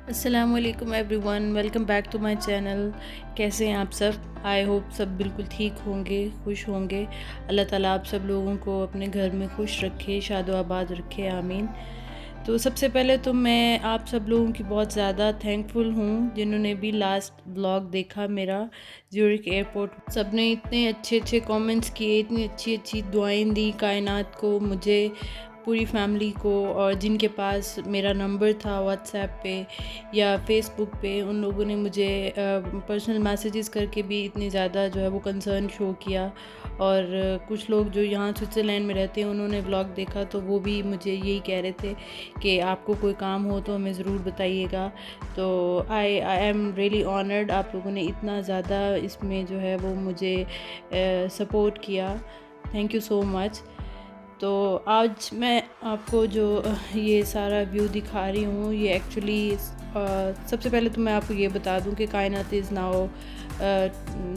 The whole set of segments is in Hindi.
अस्सलामुअलैकुम everyone, welcome back to my channel. कैसे हैं आप सब? आई होप सब बिल्कुल ठीक होंगे, खुश होंगे। अल्लाह ताला आप सब लोगों को अपने घर में खुश रखे, शादो आबाद रखे, आमीन। तो सबसे पहले तो मैं आप सब लोगों की बहुत ज़्यादा थैंकफुल हूँ जिन्होंने भी लास्ट ब्लॉग देखा मेरा ज्यूरिख एयरपोर्ट। सब ने इतने अच्छे अच्छे कमेंट्स किए, इतनी अच्छी अच्छी दुआएं दी कायनात को, मुझे, पूरी फैमिली को, और जिनके पास मेरा नंबर था व्हाट्सएप पे या फेसबुक पे, उन लोगों ने मुझे पर्सनल मैसेजेस करके भी इतनी ज़्यादा जो है वो कंसर्न शो किया। और कुछ लोग जो यहाँ स्विट्ज़रलैंड में रहते हैं उन्होंने व्लॉग देखा तो वो भी मुझे यही कह रहे थे कि आपको कोई काम हो तो हमें ज़रूर बताइएगा। तो आई एम रियली ऑनर्ड, आप लोगों ने इतना ज़्यादा इसमें जो है वो मुझे सपोर्ट किया। Thank you so much. तो आज मैं आपको जो ये सारा व्यू दिखा रही हूँ, ये एक्चुअली सबसे पहले तो मैं आपको ये बता दूँ कि कायनात इज़ नाउ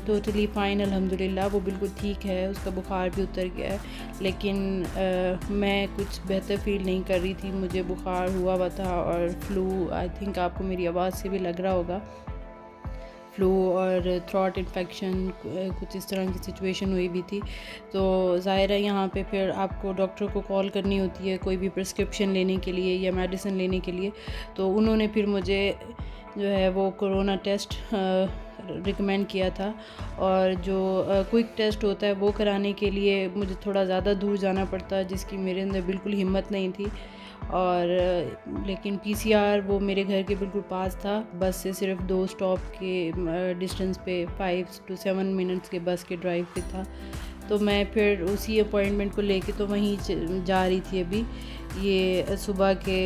टोटली फ़ाइन, अल्हम्दुलिल्लाह। वो बिल्कुल ठीक है, उसका बुखार भी उतर गया है। लेकिन मैं कुछ बेहतर फ़ील नहीं कर रही थी, मुझे बुखार हुआ था और फ्लू, आई थिंक आपको मेरी आवाज़ से भी लग रहा होगा, फ्लू और थ्रॉट इन्फेक्शन, कुछ इस तरह की सिचुएशन हुई भी थी। तो ज़ाहिर है यहाँ पे फिर आपको डॉक्टर को कॉल करनी होती है कोई भी प्रिस्क्रिप्शन लेने के लिए या मेडिसिन लेने के लिए। तो उन्होंने फिर मुझे जो है वो कोरोना टेस्ट रिकमेंड किया था, और जो क्विक टेस्ट होता है वो कराने के लिए मुझे थोड़ा ज़्यादा दूर जाना पड़ता, जिसकी मेरे अंदर बिल्कुल हिम्मत नहीं थी। और लेकिन पीसीआर वो मेरे घर के बिल्कुल पास था, बस से सिर्फ 2 स्टॉप के डिस्टेंस पे, 5 to 7 मिनट्स के बस के ड्राइव पे था। तो मैं फिर उसी अपॉइंटमेंट को लेके तो वहीं जा रही थी। अभी ये सुबह के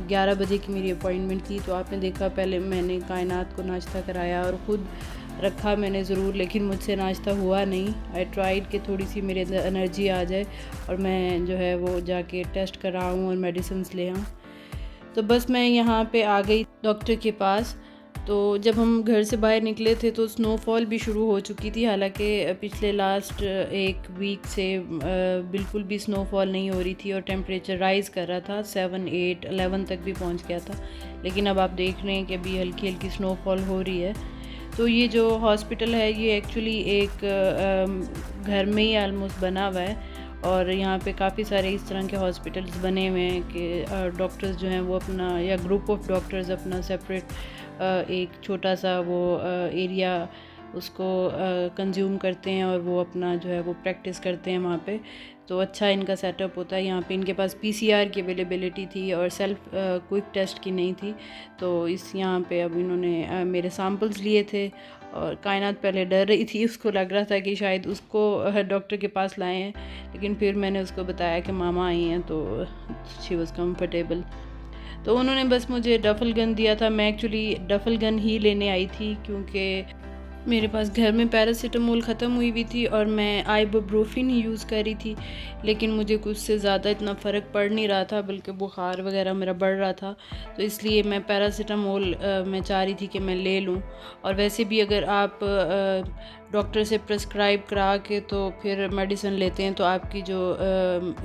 11 बजे की मेरी अपॉइंटमेंट थी। तो आपने देखा पहले मैंने कायनात को नाश्ता कराया और ख़ुद रखा मैंने ज़रूर, लेकिन मुझसे नाश्ता हुआ नहीं। आई ट्राइड कि थोड़ी सी मेरे अंदर एनर्जी आ जाए और मैं जो है वो जाके टेस्ट कराऊँ और मेडिसिन ले आऊँ। तो बस मैं यहाँ पे आ गई डॉक्टर के पास। तो जब हम घर से बाहर निकले थे तो स्नोफॉल भी शुरू हो चुकी थी, हालांकि पिछले लास्ट 1 वीक से बिल्कुल भी स्नोफॉल नहीं हो रही थी और टेम्परेचर राइज़ कर रहा था, 7, 8, 11 तक भी पहुँच गया था। लेकिन अब आप देख रहे हैं कि अभी हल्की हल्की स्नोफॉल हो रही है। तो ये जो हॉस्पिटल है ये एक्चुअली एक घर में ही आलमोस्ट बना हुआ है, और यहाँ पे काफ़ी सारे इस तरह के हॉस्पिटल्स बने हुए हैं कि डॉक्टर्स जो हैं वो अपना, या ग्रुप ऑफ डॉक्टर्स अपना सेपरेट एक छोटा सा वो एरिया उसको कंज्यूम करते हैं और वो अपना जो है वो प्रैक्टिस करते हैं वहाँ पे। तो अच्छा इनका सेटअप होता है। यहाँ पे इनके पास पीसीआर की अवेलेबिलिटी थी और सेल्फ क्विक टेस्ट की नहीं थी। तो इस यहाँ पे अब इन्होंने मेरे सैम्पल्स लिए थे, और कायनात पहले डर रही थी, उसको लग रहा था कि शायद उसको डॉक्टर के पास लाए हैं। लेकिन फिर मैंने उसको बताया कि मामा आई हैं, तो शी वॉज़ कम्फर्टेबल। तो उन्होंने बस मुझे डफल गन दिया था। मैं एक्चुअली डफल गन ही लेने आई थी क्योंकि मेरे पास घर में पैरासीटामोल ख़त्म हुई हुई थी और मैं आइबुप्रोफिन ही यूज़ कर रही थी। लेकिन मुझे कुछ से ज़्यादा इतना फ़र्क पड़ नहीं रहा था, बल्कि बुखार वगैरह मेरा बढ़ रहा था। तो इसलिए मैं पैरासीटामोल मैं चाह रही थी कि मैं ले लूँ। और वैसे भी अगर आप डॉक्टर से प्रेस्क्राइब करा के तो फिर मेडिसिन लेते हैं तो आपकी जो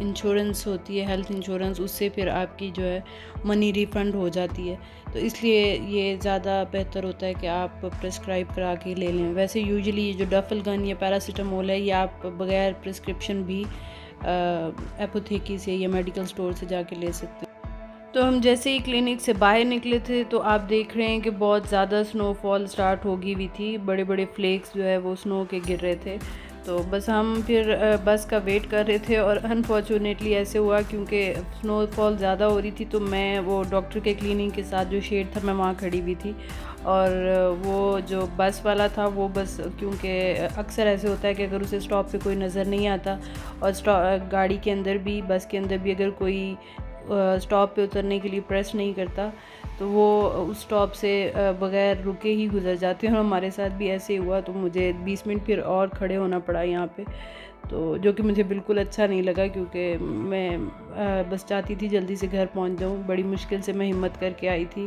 इंश्योरेंस होती है, हेल्थ इंश्योरेंस, उससे फिर आपकी जो है मनी रिफ़ंड हो जाती है। तो इसलिए ये ज़्यादा बेहतर होता है कि आप प्रेस्क्राइब करा के ले लें। वैसे यूजुअली ये जो डफल गन या पैरासीटामोल है ये आप बगैर प्रिस्क्रिप्शन भी एपोथेकी से या मेडिकल स्टोर से जाके ले सकते हैं। तो हम जैसे ही क्लिनिक से बाहर निकले थे तो आप देख रहे हैं कि बहुत ज़्यादा स्नोफॉल स्टार्ट हो गई हुई थी, बड़े बड़े फ्लेक्स जो है वो स्नो के गिर रहे थे। तो बस हम फिर बस का वेट कर रहे थे, और अनफॉर्चुनेटली ऐसे हुआ क्योंकि स्नोफॉल ज़्यादा हो रही थी तो मैं वो डॉक्टर के क्लिनिक के साथ जो शेड था मैं वहाँ खड़ी हुई थी। और वो जो बस वाला था वो बस, क्योंकि अक्सर ऐसे होता है कि अगर उसे स्टॉप पे कोई नज़र नहीं आता और गाड़ी के अंदर भी, बस के अंदर भी अगर कोई स्टॉप पे उतरने के लिए प्रेस नहीं करता तो वो उस स्टॉप से बग़ैर रुके ही गुज़र जाते हैं। और हमारे साथ भी ऐसे ही हुआ, तो मुझे 20 मिनट फिर और खड़े होना पड़ा यहाँ पे, तो जो कि मुझे बिल्कुल अच्छा नहीं लगा, क्योंकि मैं बस चाहती थी जल्दी से घर पहुँच जाऊँ। बड़ी मुश्किल से मैं हिम्मत करके आई थी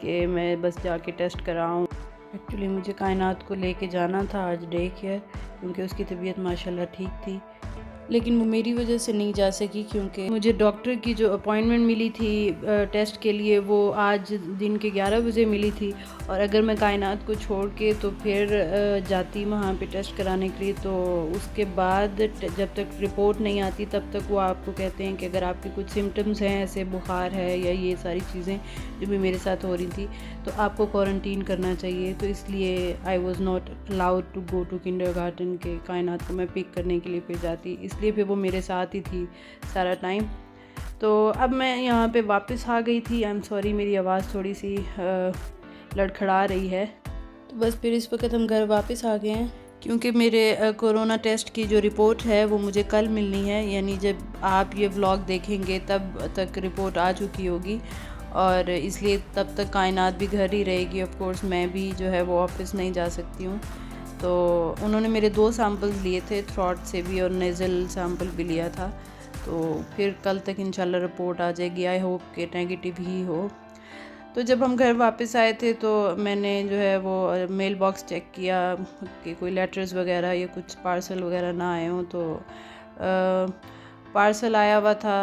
कि मैं बस जाके टेस्ट कराऊँ। एक्चुअली मुझे कायनात को लेके जाना था आज डे केयर, क्योंकि उसकी तबीयत माशाल्लाह ठीक थी। लेकिन वो मेरी वजह से नहीं जा सकी क्योंकि मुझे डॉक्टर की जो अपॉइंटमेंट मिली थी टेस्ट के लिए वो आज दिन के 11 बजे मिली थी, और अगर मैं कायनात को छोड़ के तो फिर जाती वहाँ पे टेस्ट कराने के लिए, तो उसके बाद जब तक रिपोर्ट नहीं आती तब तक वो आपको कहते हैं कि अगर आपके कुछ सिम्टम्स हैं, ऐसे बुखार है या ये सारी चीज़ें जो भी मेरे साथ हो रही थी, तो आपको क्वारंटीन करना चाहिए। तो इसलिए I was not allowed to go to kindergarten के कायनात को मैं पिक करने के लिए फिर जाती, इसलिए फिर वो मेरे साथ ही थी सारा टाइम। तो अब मैं यहाँ पे वापस आ गई थी। आई एम सॉरी, मेरी आवाज़ थोड़ी सी लड़खड़ा रही है। तो बस फिर इस वक्त हम घर वापस आ गए हैं क्योंकि मेरे कोरोना टेस्ट की जो रिपोर्ट है वो मुझे कल मिलनी है, यानी जब आप ये व्लॉग देखेंगे तब तक रिपोर्ट आ चुकी होगी, और इसलिए तब तक कायनात भी घर ही रहेगी। ऑफ कोर्स मैं भी जो है वो ऑफिस नहीं जा सकती हूँ। तो उन्होंने मेरे 2 सैम्पल्स लिए थे, थ्रॉट से भी और नेज़ल सैम्पल भी लिया था। तो फिर कल तक इंशाल्लाह रिपोर्ट आ जाएगी, आई होप कि नेगेटिव ही हो। तो जब हम घर वापस आए थे तो मैंने जो है वो मेल बॉक्स चेक किया कि कोई लेटर्स वगैरह या कुछ पार्सल वगैरह ना आए हों। तो पार्सल आया हुआ था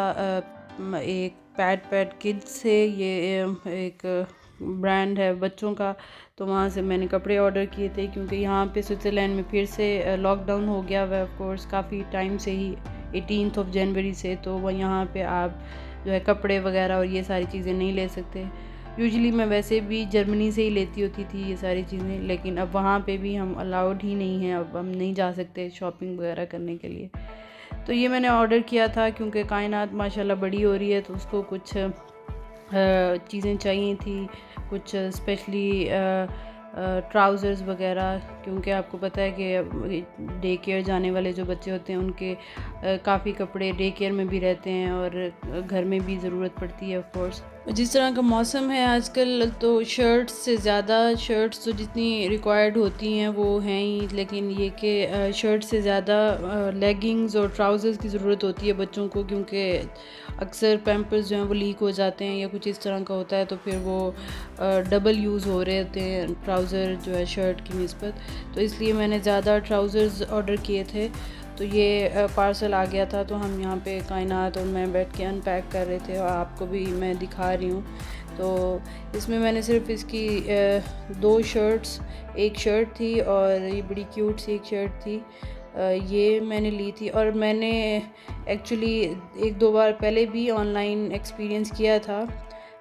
एक पैड किड्स से, ये एक ब्रांड है बच्चों का। तो वहाँ से मैंने कपड़े ऑर्डर किए थे क्योंकि यहाँ पे स्विट्ज़रलैंड में फिर से लॉकडाउन हो गया हुआ है ऑफ कोर्स काफ़ी टाइम से ही, 18 जनवरी से। तो वह यहाँ पे आप जो है कपड़े वगैरह और ये सारी चीज़ें नहीं ले सकते। यूजुअली मैं वैसे भी जर्मनी से ही लेती होती थी ये सारी चीज़ें, लेकिन अब वहाँ पे भी हम अलाउड ही नहीं हैं, अब हम नहीं जा सकते शॉपिंग वगैरह करने के लिए। तो ये मैंने ऑर्डर किया था क्योंकि कायनात माशाल्लाह बड़ी हो रही है, तो उसको कुछ चीज़ें चाहिए थी, कुछ स्पेशली ट्राउज़र्स वगैरह, क्योंकि आपको पता है कि डे केयर जाने वाले जो बच्चे होते हैं उनके काफ़ी कपड़े डे केयर में भी रहते हैं और घर में भी ज़रूरत पड़ती है ऑफ कोर्स। जिस तरह का मौसम है आजकल, तो शर्ट्स से ज़्यादा, शर्ट्स तो जितनी रिक्वायर्ड होती हैं वो हैं ही, लेकिन ये कि शर्ट से ज़्यादा लेगिंग्स और ट्राउज़र्स की ज़रूरत होती है बच्चों को, क्योंकि अक्सर पैम्पर्स जो हैं वो लीक हो जाते हैं या कुछ इस तरह का होता है, तो फिर वो डबल यूज़ हो रहे होते हैं ट्राउज़र जो है शर्ट की निस्बत। तो इसलिए मैंने ज़्यादा ट्राउज़र्स ऑर्डर किए थे। तो ये पार्सल आ गया था, तो हम यहाँ पे कायनात और मैं बैठ के अनपैक कर रहे थे और आपको भी मैं दिखा रही हूँ। तो इसमें मैंने सिर्फ इसकी 2 शर्ट्स, एक शर्ट थी और ये बड़ी क्यूट सी एक शर्ट थी, ये मैंने ली थी। और मैंने एक्चुअली 1-2 बार पहले भी ऑनलाइन एक्सपीरियंस किया था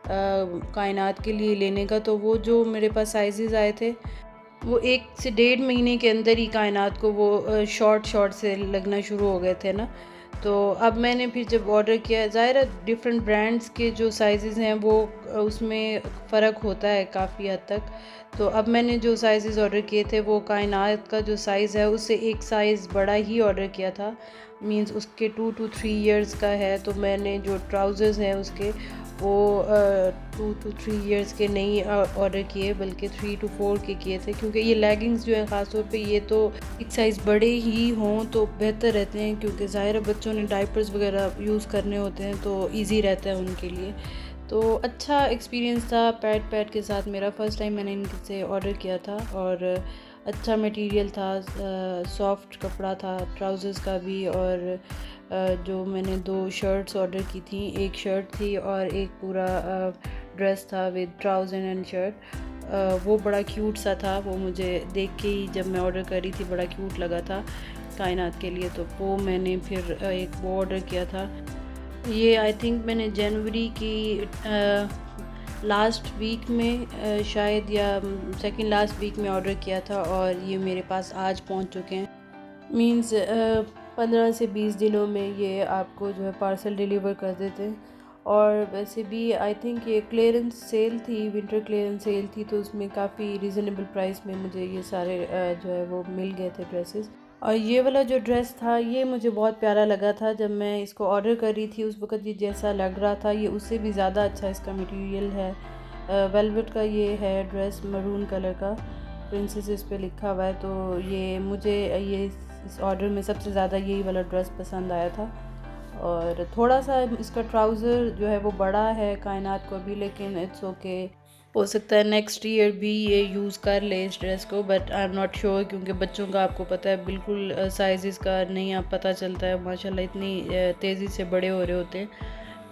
कायनात के लिए लेने का, तो वो जो मेरे पास साइज़ आए थे वो 1 से 1.5 महीने के अंदर ही कायनात को वो शॉर्ट से लगना शुरू हो गए थे ना। तो अब मैंने फिर जब ऑर्डर किया, ज़ाहिर है डिफरेंट ब्रांड्स के जो साइज़ हैं वो उसमें फ़र्क होता है काफ़ी हद तक। तो अब मैंने जो साइज़ ऑर्डर किए थे वो कायनात का जो साइज़ है उससे एक साइज़ बड़ा ही ऑर्डर किया था, मींस उसके 2 to 3 इयर्स का है। तो मैंने जो ट्राउज़र्स हैं उसके वो 2 to 3 इयर्स के नहीं ऑर्डर किए, बल्कि 3 to 4 के किए थे, क्योंकि ये लेगिंग्स जो है ख़ास तौर पे ये तो एक साइज़ बड़े ही हों तो बेहतर रहते हैं, क्योंकि ज़ाहिर है बच्चों ने डायपर्स वगैरह यूज़ करने होते हैं तो इजी रहता है उनके लिए। तो अच्छा एक्सपीरियंस था पैड के साथ मेरा, फ़र्स्ट टाइम मैंने इनसे ऑर्डर किया था और अच्छा मटेरियल था, सॉफ्ट कपड़ा था ट्राउज़र्स का भी। और जो मैंने 2 शर्ट्स ऑर्डर की थी, एक शर्ट थी और एक पूरा ड्रेस था विद ट्राउज़र एंड शर्ट, वो बड़ा क्यूट सा था। वो मुझे देख के ही जब मैं ऑर्डर करी थी बड़ा क्यूट लगा था कायनात के लिए, तो वो मैंने फिर एक वो ऑर्डर किया था। ये आई थिंक मैंने जनवरी की लास्ट वीक में शायद या सेकंड लास्ट वीक में ऑर्डर किया था और ये मेरे पास आज पहुंच चुके हैं। मींस 15 से 20 दिनों में ये आपको जो है पार्सल डिलीवर कर देते हैं। और वैसे भी आई थिंक ये क्लियरेंस सेल थी, विंटर क्लियरेंस सेल थी, तो उसमें काफ़ी रीज़नेबल प्राइस में मुझे ये सारे जो है वो मिल गए थे ड्रेसेस। और ये वाला जो ड्रेस था ये मुझे बहुत प्यारा लगा था। जब मैं इसको ऑर्डर कर रही थी उस वक़्त ये जैसा लग रहा था ये उससे भी ज़्यादा अच्छा इसका मटेरियल है। वेलवेट का ये है ड्रेस, मरून कलर का, प्रिंसेस इस पे लिखा हुआ है। तो ये मुझे ये इस ऑर्डर में सबसे ज़्यादा यही वाला ड्रेस पसंद आया था। और थोड़ा सा इसका ट्राउज़र जो है वो बड़ा है कायनात को भी, लेकिन इट्स ओके। हो सकता है नेक्स्ट ईयर भी ये यूज़ कर ले इस ड्रेस को, but I am not sure, क्योंकि बच्चों का आपको पता है बिल्कुल साइज़ का नहीं आप पता चलता है, माशाल्लाह इतनी तेज़ी से बड़े हो रहे होते हैं।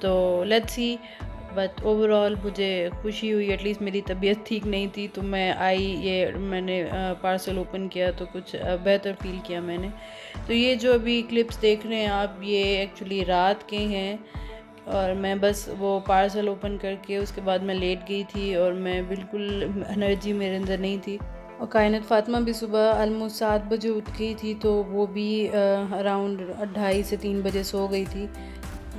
तो लेट्स सी, बट ओवरऑल मुझे खुशी हुई, एटलीस्ट मेरी तबीयत ठीक नहीं थी तो मैं आई, ये मैंने पार्सल ओपन किया तो कुछ बेहतर फ़ील किया मैंने। तो ये जो अभी क्लिप्स देख रहे हैं आप, ये एक्चुअली रात के हैं और मैं बस वो पार्सल ओपन करके उसके बाद मैं लेट गई थी और मैं बिल्कुल एनर्जी मेरे अंदर नहीं थी। और कायनात फ़ातिमा भी सुबह ऑलमोस्ट 7 बजे उठ गई थी, तो वो भी अराउंड 2:30 से 3 बजे सो गई थी।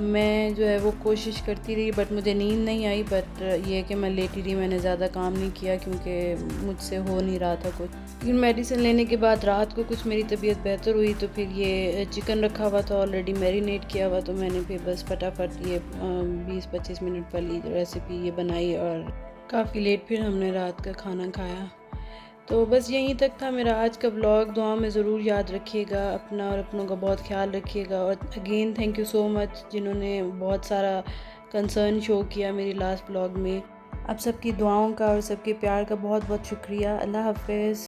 मैं जो है वो कोशिश करती रही बट मुझे नींद नहीं आई, बट ये है कि मैं लेटी रही, मैंने ज़्यादा काम नहीं किया क्योंकि मुझसे हो नहीं रहा था कुछ। लेकिन मेडिसिन लेने के बाद रात को कुछ मेरी तबीयत बेहतर हुई, तो फिर ये चिकन रखा हुआ था ऑलरेडी मैरिनेट किया हुआ, तो मैंने फिर बस फटाफट ये 20-25 मिनट वाली रेसिपी ये बनाई और काफ़ी लेट फिर हमने रात का खाना खाया। तो बस यहीं तक था मेरा आज का व्लॉग। दुआ में ज़रूर याद रखिएगा अपना और अपनों का बहुत ख्याल रखिएगा। और again thank you so much जिन्होंने बहुत सारा कंसर्न शो किया मेरी लास्ट व्लॉग में। आप सबकी दुआओं का और सबके प्यार का बहुत बहुत शुक्रिया। अल्लाह हाफ़िज़।